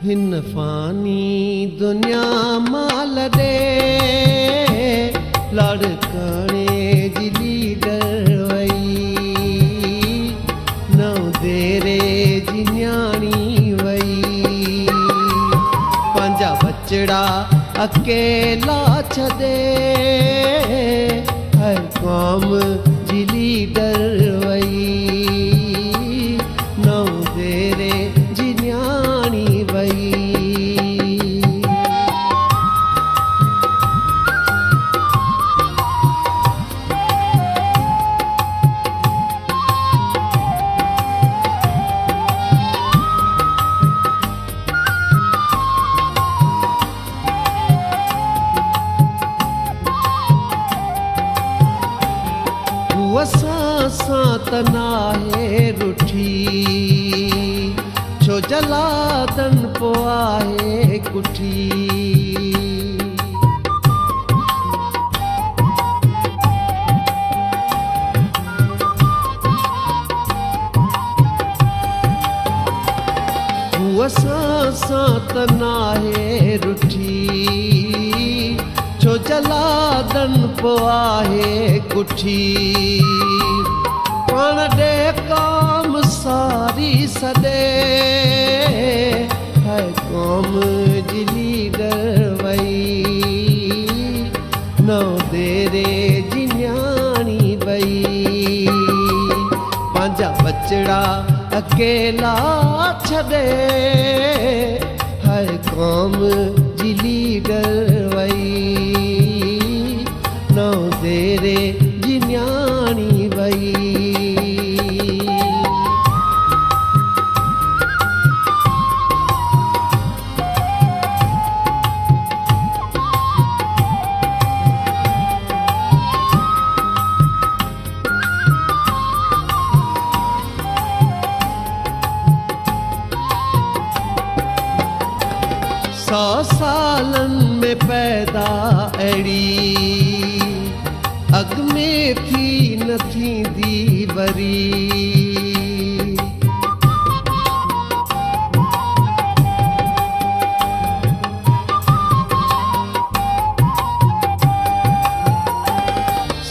हिन फानी दुनिया माल दे लड़काने जी लीडर वई नौ देरे जी न्याणी वई पंजा बचड़ा अकेला छदे हर कौम जी लीडर वई नौ देरे जी न्याणी वई असां त नाहे रुठी छो जलादन पो आहे कुठी असां त नाहे रुठी छो जलादन पो आहे कुठी पाण ॾे कौम सारी सॾे है कौम जी लीडर वई नौ देरे जी न्याणी वई पंहिंजा बचड़ा अकेला छॾे है कौम जी लीडर वई नौ देरे जी न्याणी वई सौ सालन में पैदा अड़ी अग में थी न थींदी वरी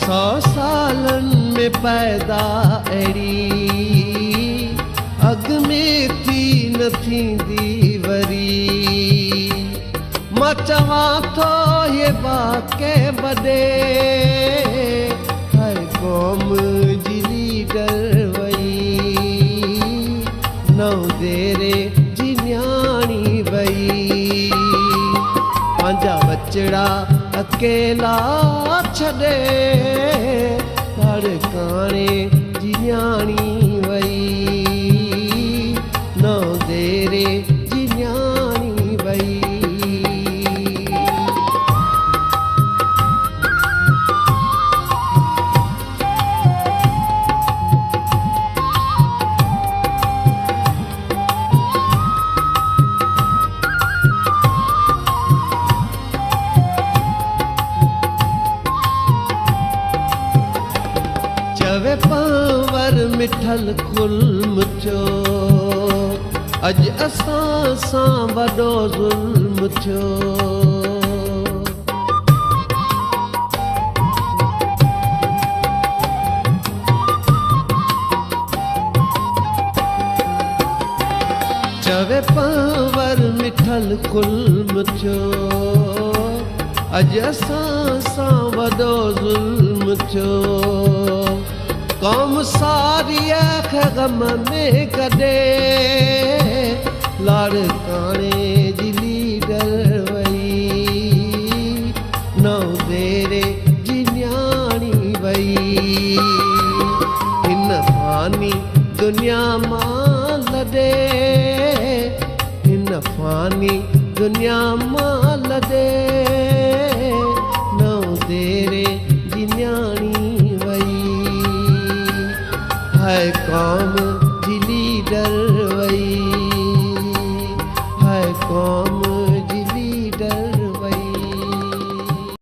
सौ सालन में पैदा अड़ी अग में थी न थींदी वरी मां चवां थो ये वाके वॾे हर कौम जी लीडर वई नौ देरे जी न्याणी वई पंहिंजा बचड़ा अकेला छॾे लड़काने जी न्याणी वई नौ देरे जी न्याणी वई चवे पावर मिठल खुल्म थियो अज असां सां वॾो ज़ुल्म थियो चवे पावर मिठल खुल्म थियो अज असां सां वॾो ज़ुल्म थियो कौम सारी गम में कॾे लड़काने जी लीडर वई नौ देरे जी न्याणी वई हिन फानी दुनिया मां लॾे हिन फानी दुनिया मां